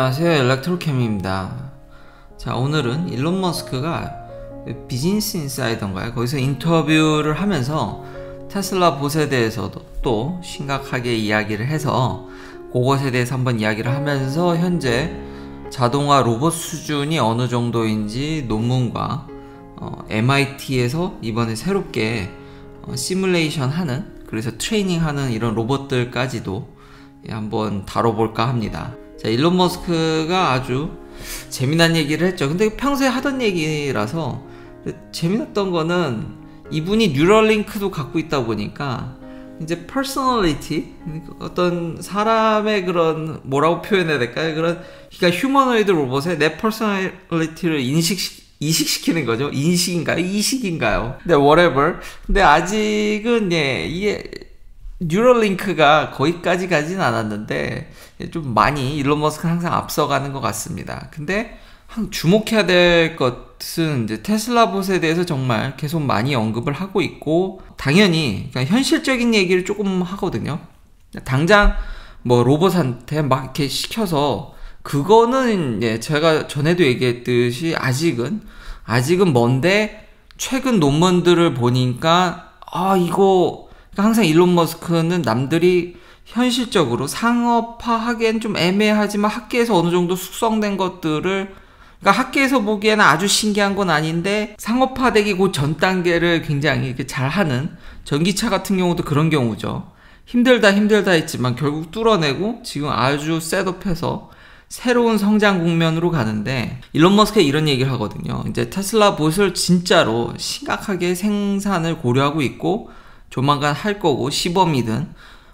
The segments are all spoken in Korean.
안녕하세요, 엘렉트로캠입니다. 자, 오늘은 일론 머스크가 비즈니스 인사이더인가요? 거기서 인터뷰를 하면서 테슬라 봇에 대해서도 또 심각하게 이야기를 해서 그것에 대해서 한번 이야기를 하면서 현재 자동화 로봇 수준이 어느 정도인지 논문과 MIT에서 이번에 새롭게 시뮬레이션 하는, 그래서 트레이닝 하는 이런 로봇들까지도 한번 다뤄볼까 합니다. 자, 일론 머스크가 아주 재미난 얘기를 했죠. 근데 평소에 하던 얘기라서 재미났던 거는 이분이 뉴럴링크도 갖고 있다 보니까 이제 퍼스널리티, 어떤 사람의 그런, 뭐라고 표현해야 될까요? 그러니까 휴머노이드 로봇에 내 퍼스널리티를 이식시키는 거죠. 인식인가요? 이식인가요? 근데 whatever. 근데 아직은 이게 뉴럴링크가 거기까지 가진 않았는데 좀 많이 일론 머스크는 항상 앞서가는 것 같습니다. 근데 주목해야 될 것은 이제 테슬라 봇에 대해서 정말 계속 많이 언급을 하고 있고, 당연히 그러니까 현실적인 얘기를 조금 하거든요. 당장 뭐 로봇한테 막 이렇게 시켜서, 그거는 제가 전에도 얘기했듯이 아직은 먼데, 최근 논문들을 보니까 이거 항상 일론 머스크는 남들이 현실적으로 상업화하기엔 좀 애매하지만 학계에서 어느 정도 숙성된 것들을, 그러니까 학계에서 보기에는 아주 신기한 건 아닌데 상업화되기 그 전 단계를 굉장히 이렇게 잘하는, 전기차 같은 경우도 그런 경우죠. 힘들다 했지만 결국 뚫어내고 지금 아주 셋업해서 새로운 성장 국면으로 가는데, 일론 머스크가 이런 얘기를 하거든요. 이제 테슬라 봇을 진짜로 심각하게 생산을 고려하고 있고 조만간 할 거고, 시범이든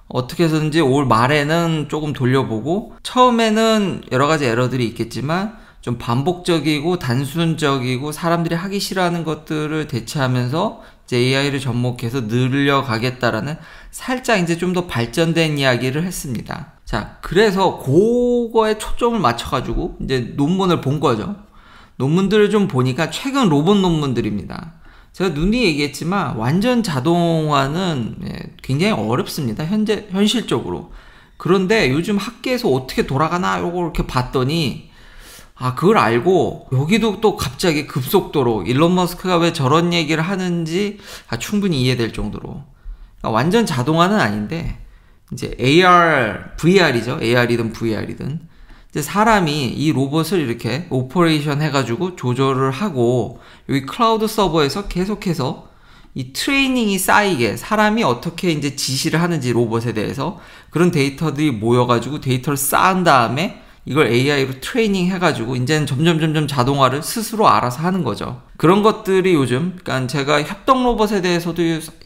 어떻게 해서든지 올 말에는 조금 돌려보고, 처음에는 여러 가지 에러들이 있겠지만 좀 반복적이고 단순적이고 사람들이 하기 싫어하는 것들을 대체하면서 이제 AI를 접목해서 늘려가겠다라는, 살짝 이제 좀 더 발전된 이야기를 했습니다. 자, 그래서 그거에 초점을 맞춰가지고 이제 논문을 본 거죠. 논문들을 좀 보니까 최근 로봇 논문들입니다. 제가 누누이 얘기했지만 완전 자동화는 굉장히 어렵습니다. 현실적으로. 그런데 요즘 학계에서 어떻게 돌아가나 요거 이렇게 봤더니, 그걸 알고 여기도 또 갑자기 급속도로 일론 머스크가 왜 저런 얘기를 하는지 충분히 이해될 정도로, 그러니까 완전 자동화는 아닌데 이제 AR, VR이죠. AR이든 VR이든 이제 사람이 이 로봇을 이렇게 오퍼레이션 해가지고 조절을 하고, 여기 클라우드 서버에서 계속해서 이 트레이닝이 쌓이게, 사람이 어떻게 이제 지시를 하는지 로봇에 대해서 그런 데이터들이 모여가지고 데이터를 쌓은 다음에 이걸 AI로 트레이닝 해가지고 이제는 점점 자동화를 스스로 알아서 하는 거죠. 그런 것들이 요즘, 그러니까 제가 협동 로봇에 대해서도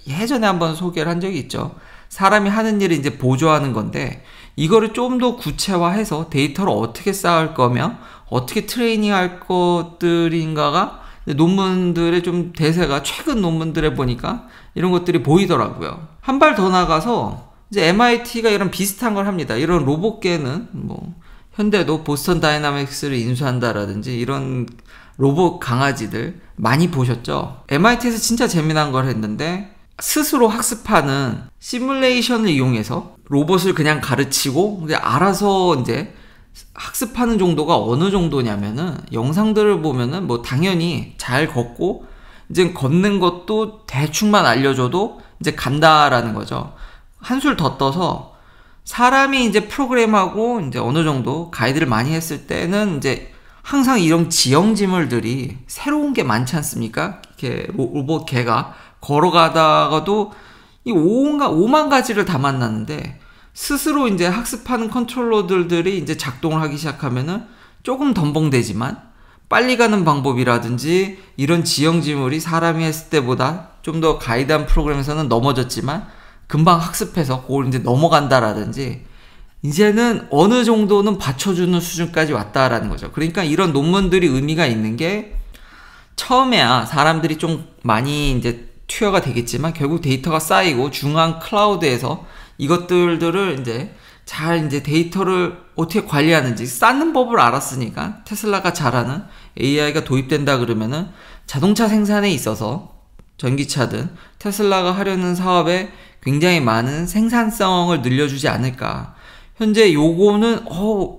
예전에 한번 소개를 한 적이 있죠. 사람이 하는 일을 이제 보조하는 건데, 이거를 좀 더 구체화해서 데이터를 어떻게 쌓을 거며 어떻게 트레이닝 할 것들인가가 논문들의 좀 대세가, 최근 논문들에 보니까 이런 것들이 보이더라고요. 한 발 더 나가서 이제 MIT가 이런 비슷한 걸 합니다. 이런 로봇계는 뭐 현대도 보스턴 다이나믹스를 인수한다라든지 이런 로봇 강아지들 많이 보셨죠? MIT에서 진짜 재미난 걸 했는데, 스스로 학습하는 시뮬레이션을 이용해서 로봇을 그냥 가르치고 이제 알아서 이제 학습하는 정도가 어느 정도냐면은, 영상들을 보면은 뭐 당연히 잘 걷고 이제 걷는 것도 대충만 알려줘도 이제 간다라는 거죠. 한술 더 떠서 사람이 이제 프로그램하고 이제 어느 정도 가이드를 많이 했을 때는 이제 항상 이런 지형지물들이 새로운 게 많지 않습니까? 이렇게 로봇 개가 걸어가다가도 이 5만 가지를 다 만났는데, 스스로 이제 학습하는 컨트롤러들이 이제 작동을 하기 시작하면은 조금 덤벙대지만 빨리 가는 방법이라든지 이런 지형지물이 사람이 했을 때보다 좀 더 가이드한 프로그램에서는 넘어졌지만 금방 학습해서 그걸 이제 넘어간다라든지, 이제는 어느 정도는 받쳐주는 수준까지 왔다라는 거죠. 그러니까 이런 논문들이 의미가 있는 게, 처음에야 사람들이 좀 많이 이제 투여가 되겠지만 결국 데이터가 쌓이고 중앙 클라우드에서 이것들을 이제 잘 이제 데이터를 어떻게 관리하는지 쌓는 법을 알았으니까, 테슬라가 잘하는 AI가 도입된다 그러면은 자동차 생산에 있어서 전기차든 테슬라가 하려는 사업에 굉장히 많은 생산성을 늘려주지 않을까. 현재 요거는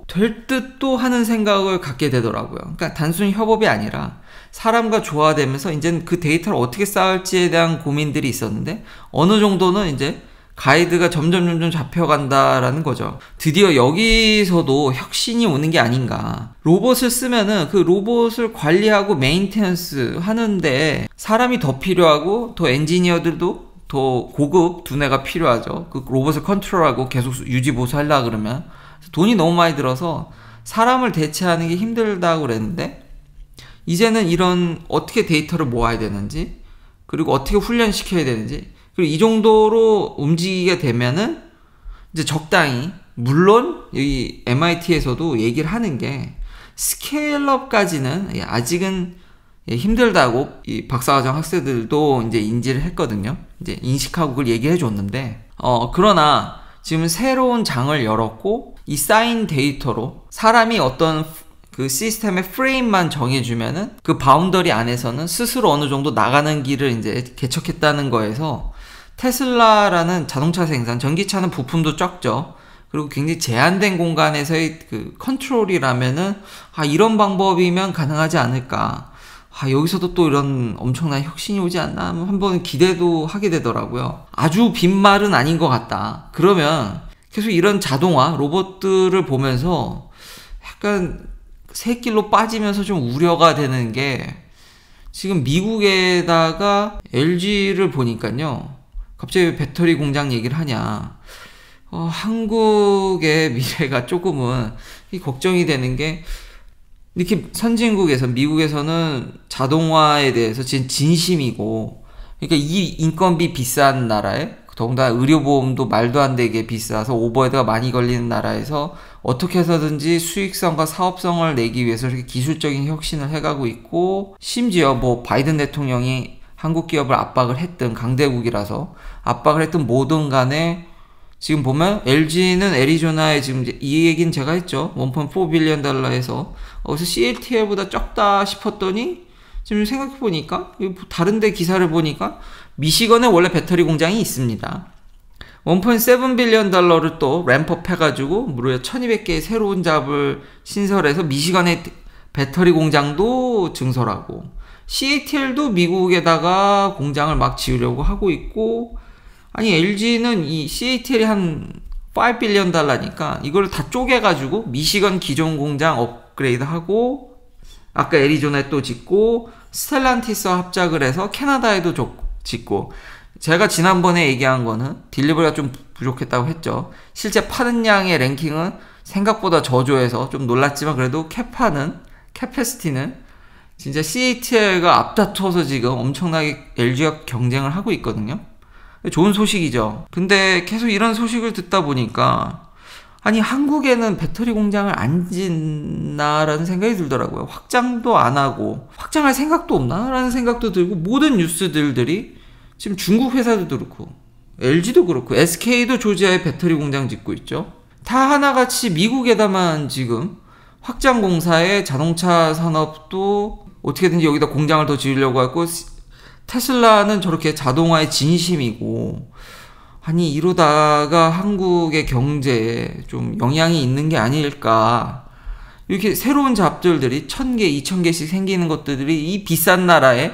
될 듯도 하는 생각을 갖게 되더라고요. 그러니까 단순히 협업이 아니라 사람과 조화되면서 이제는 그 데이터를 어떻게 쌓을지에 대한 고민들이 있었는데 어느 정도는 이제 가이드가 점점 잡혀간다라는 거죠. 드디어 여기서도 혁신이 오는 게 아닌가. 로봇을 쓰면은 그 로봇을 관리하고 메인테넌스 하는데 사람이 더 필요하고 더 엔지니어들도 더 고급 두뇌가 필요하죠. 그 로봇을 컨트롤하고 계속 유지 보수하려고 그러면 돈이 너무 많이 들어서 사람을 대체하는 게 힘들다고 그랬는데 이제는 이런 어떻게 데이터를 모아야 되는지 그리고 어떻게 훈련시켜야 되는지 그리고 이 정도로 움직이게 되면은 이제 적당히 물론 여기 MIT에서도 얘기를 하는 게 스케일업까지는 아직은 힘들다고 이 박사과정 학생들도 이제 인지를 했거든요. 이제 인식하고 그걸 얘기해 줬는데 그러나 지금 새로운 장을 열었고 이 쌓인 데이터로 사람이 어떤 그 시스템의 프레임만 정해주면은 그 바운더리 안에서는 스스로 어느 정도 나가는 길을 이제 개척했다는 거에서 테슬라라는 자동차 생산, 전기차는 부품도 적죠. 그리고 굉장히 제한된 공간에서의 그 컨트롤이라면은 이런 방법이면 가능하지 않을까. 여기서도 또 이런 엄청난 혁신이 오지 않나 한번 기대도 하게 되더라고요. 아주 빈말은 아닌 것 같다. 그러면 계속 이런 자동화 로봇들을 보면서 약간 새길로 빠지면서 좀 우려가 되는 게 지금 미국에다가 LG를 보니까요. 갑자기 왜 배터리 공장 얘기를 하냐. 한국의 미래가 조금은 걱정이 되는 게 이렇게 선진국에서 미국에서는 자동화에 대해서 진심이고 그러니까 이 인건비 비싼 나라에 더군다나 의료보험도 말도 안 되게 비싸서 오버헤드가 많이 걸리는 나라에서 어떻게 해서든지 수익성과 사업성을 내기 위해서 이렇게 기술적인 혁신을 해가고 있고 심지어 뭐 바이든 대통령이 한국 기업을 압박을 했든 강대국이라서 압박을 했든 뭐든 간에 지금 보면 LG는 애리조나에 지금 이 얘기는 제가 했죠. 1.4 빌리언 달러에서 그래서 CATL보다 적다 싶었더니 지금 생각해보니까 다른 데 기사를 보니까 미시건에 원래 배터리 공장이 있습니다. 1.7 빌리언 달러를 또 램프업 해가지고 무려 1200개의 새로운 잡을 신설해서 미시건에 배터리 공장도 증설하고 CATL도 미국에다가 공장을 막 지으려고 하고 있고 아니 LG는 이 CATL이 한 5 빌리언 달러니까 이걸 다 쪼개가지고 미시건 기존 공장 업그레이드하고 아까 애리조나에 또 짓고 스텔란티스와 합작을 해서 캐나다에도 짓고 제가 지난번에 얘기한 거는 딜리버리가 좀 부족했다고 했죠. 실제 파는 양의 랭킹은 생각보다 저조해서 좀 놀랐지만 그래도 캐패시티는 진짜 CATL과 앞다퉈서 지금 엄청나게 LG와 경쟁을 하고 있거든요. 좋은 소식이죠. 근데 계속 이런 소식을 듣다 보니까 아니 한국에는 배터리 공장을 안 짓나라는 생각이 들더라고요. 확장도 안 하고 확장할 생각도 없나라는 생각도 들고 모든 뉴스들이 지금 중국 회사도 그렇고 LG도 그렇고 SK도 조지아에 배터리 공장 짓고 있죠. 다 하나같이 미국에다만 지금 확장 공사에 자동차 산업도 어떻게든지 여기다 공장을 더 지으려고 하고 테슬라는 저렇게 자동화의 진심이고 아니 이러다가 한국의 경제에 좀 영향이 있는 게 아닐까. 이렇게 새로운 잡들들이 1000개, 2000개씩 생기는 것들이 이 비싼 나라에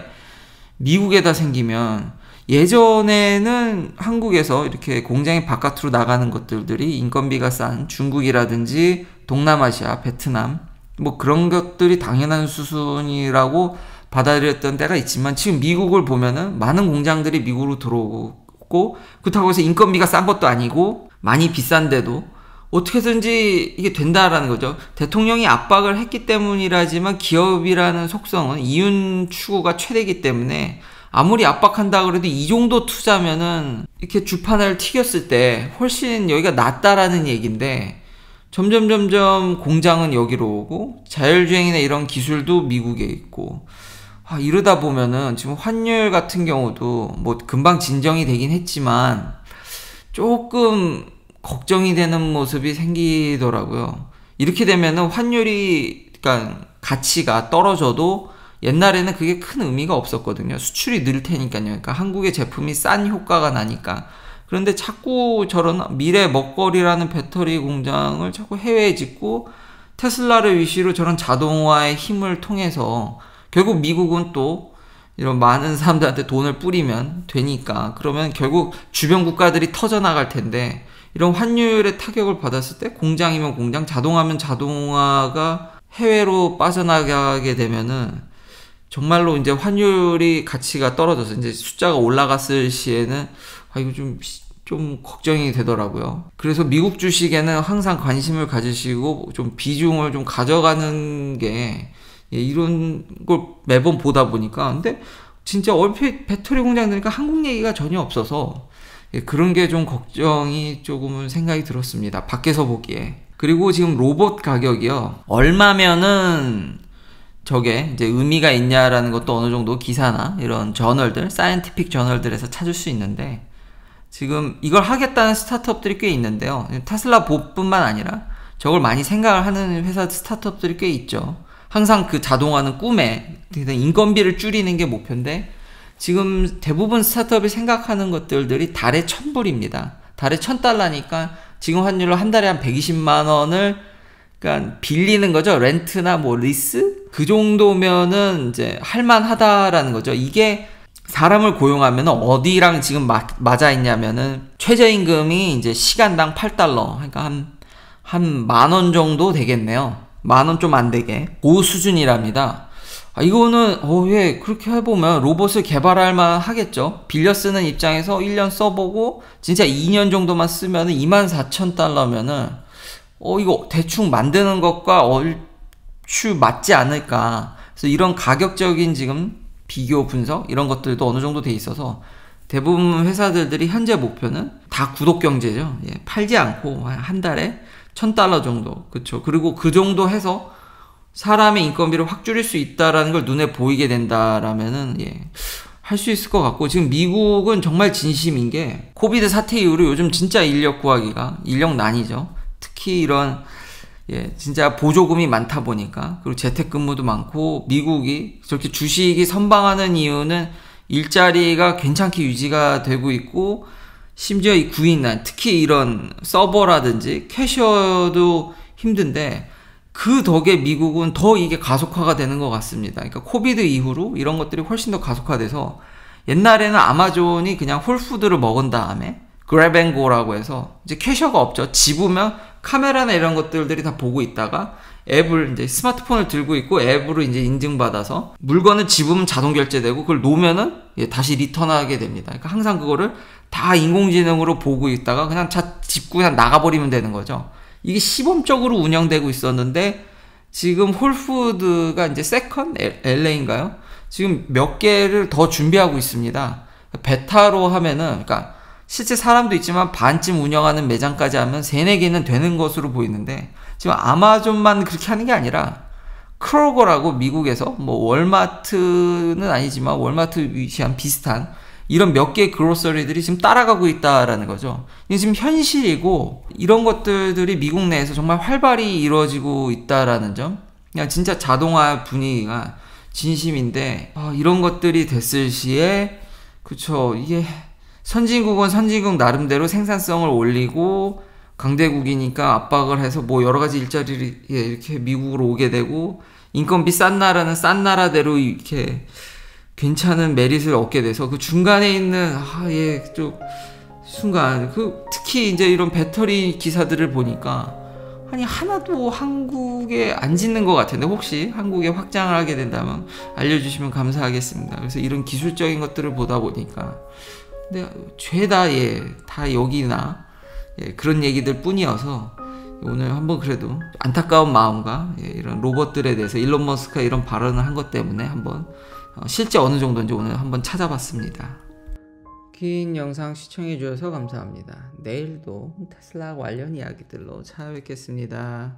미국에다 생기면 예전에는 한국에서 이렇게 공장이 바깥으로 나가는 것들이 인건비가 싼 중국이라든지 동남아시아, 베트남 뭐 그런 것들이 당연한 수순이라고 받아들였던 때가 있지만 지금 미국을 보면은 많은 공장들이 미국으로 들어오고 그렇다고 해서 인건비가 싼 것도 아니고 많이 비싼데도 어떻게든지 이게 된다라는 거죠. 대통령이 압박을 했기 때문이라지만 기업이라는 속성은 이윤 추구가 최대이기 때문에 아무리 압박한다 그래도 이 정도 투자면은 이렇게 주판을 튀겼을 때 훨씬 여기가 낫다라는 얘기인데 점점 공장은 여기로 오고 자율주행이나 이런 기술도 미국에 있고 이러다 보면은 지금 환율 같은 경우도 뭐 금방 진정이 되긴 했지만 조금 걱정이 되는 모습이 생기더라고요. 이렇게 되면은 환율이 그러니까 가치가 떨어져도 옛날에는 그게 큰 의미가 없었거든요. 수출이 늘 테니까요. 그러니까 한국의 제품이 싼 효과가 나니까. 그런데 자꾸 저런 미래 먹거리라는 배터리 공장을 자꾸 해외에 짓고 테슬라를 위시로 저런 자동화의 힘을 통해서 결국 미국은 또 이런 많은 사람들한테 돈을 뿌리면 되니까 그러면 결국 주변 국가들이 터져나갈 텐데 이런 환율의 타격을 받았을 때 공장이면 공장, 자동화면 자동화가 해외로 빠져나가게 되면은 정말로 이제 환율이 가치가 떨어져서 이제 숫자가 올라갔을 시에는 이거 좀 걱정이 되더라고요. 그래서 미국 주식에는 항상 관심을 가지시고 좀 비중을 좀 가져가는 게 이런 걸 매번 보다 보니까 근데 진짜 얼핏 배터리 공장 되니까 한국 얘기가 전혀 없어서 그런 게 좀 걱정이 조금은 생각이 들었습니다. 밖에서 보기에. 그리고 지금 로봇 가격이요. 얼마면은 저게 이제 의미가 있냐라는 것도 어느 정도 기사나 이런 저널들, 사이언티픽 저널들에서 찾을 수 있는데 지금 이걸 하겠다는 스타트업들이 꽤 있는데요. 테슬라 보뿐만 아니라 저걸 많이 생각을 하는 회사 스타트업들이 꽤 있죠. 항상 그 자동화는 꿈에 인건비를 줄이는 게 목표인데 지금 대부분 스타트업이 생각하는 것들이 달에 1,000불입니다. 달에 1,000달러니까 지금 환율로 한 달에 한 120만 원을 그러니까 빌리는 거죠. 렌트나 뭐 리스? 그 정도면은 이제 할만하다라는 거죠. 이게 사람을 고용하면 어디랑 지금 맞아 있냐면은 최저임금이 이제 시간당 8달러. 그러니까 한 10,000원 정도 되겠네요. 10,000원 좀 안 되게. 그 수준이랍니다. 이거는 예, 그렇게 해보면 로봇을 개발할 만 하겠죠. 빌려 쓰는 입장에서 1년 써보고 진짜 2년 정도만 쓰면은 24,000달러면은 이거 대충 만드는 것과 얼추 맞지 않을까. 그래서 이런 가격적인 지금 비교 분석 이런 것들도 어느 정도 돼 있어서 대부분 회사들이 현재 목표는 다 구독 경제죠. 예, 팔지 않고 한 달에 1,000달러 정도. 그쵸. 그리고 그 정도 해서 사람의 인건비를 확 줄일 수 있다라는 걸 눈에 보이게 된다라면은 할 수 있을 것 같고 지금 미국은 정말 진심인 게 코비드 사태 이후로 요즘 진짜 인력 구하기가 인력난이죠. 특히 이런 진짜 보조금이 많다 보니까 그리고 재택근무도 많고 미국이 저렇게 주식이 선방하는 이유는 일자리가 괜찮게 유지가 되고 있고 심지어 이 구인난 특히 이런 서버라든지 캐셔도 힘든데 그 덕에 미국은 더 이게 가속화가 되는 것 같습니다. 그러니까 코비드 이후로 이런 것들이 훨씬 더 가속화돼서 옛날에는 아마존이 그냥 홀푸드를 먹은 다음에 그랩앤고라고 해서 이제 캐셔가 없죠. 집으면 카메라나 이런 것들이 다 보고 있다가 앱을 이제 스마트폰을 들고 있고 앱으로 이제 인증받아서 물건을 집으면 자동 결제되고 그걸 놓으면은 다시 리턴하게 됩니다. 그러니까 항상 그거를 다 인공지능으로 보고 있다가 그냥 집고 그냥 나가버리면 되는 거죠. 이게 시범적으로 운영되고 있었는데 지금 홀푸드가 이제 세컨 LA인가요? 지금 몇 개를 더 준비하고 있습니다. 베타로 하면은 그러니까 실제 사람도 있지만 반쯤 운영하는 매장까지 하면 3-4개는 되는 것으로 보이는데 지금 아마존만 그렇게 하는 게 아니라 크로거라고 미국에서 뭐 월마트는 아니지만 월마트 위치한 비슷한 이런 몇 개의 그로서리들이 지금 따라가고 있다라는 거죠. 이게 지금 현실이고 이런 것들이 미국 내에서 정말 활발히 이루어지고 있다라는 점. 그냥 진짜 자동화 분위기가 진심인데 이런 것들이 됐을 시에 그쵸 이게 선진국은 선진국 나름대로 생산성을 올리고 강대국이니까 압박을 해서 뭐 여러 가지 일자리를 이렇게 미국으로 오게 되고 인건비 싼 나라는 싼 나라대로 이렇게 괜찮은 메릿을 얻게 돼서 그 중간에 있는 좀 순간 특히 이제 이런 배터리 기사들을 보니까 아니 하나도 한국에 안 짓는 것 같은데 혹시 한국에 확장을 하게 된다면 알려주시면 감사하겠습니다. 그래서 이런 기술적인 것들을 보다 보니까 근데 죄다 다 여기나 그런 얘기들 뿐이어서 오늘 한번 그래도 안타까운 마음과 이런 로봇들에 대해서 일론 머스크가 이런 발언을 한 것 때문에 한번 실제 어느 정도인지 오늘 한번 찾아봤습니다. 긴 영상 시청해 주셔서 감사합니다. 내일도 테슬라 관련 이야기들로 찾아뵙겠습니다.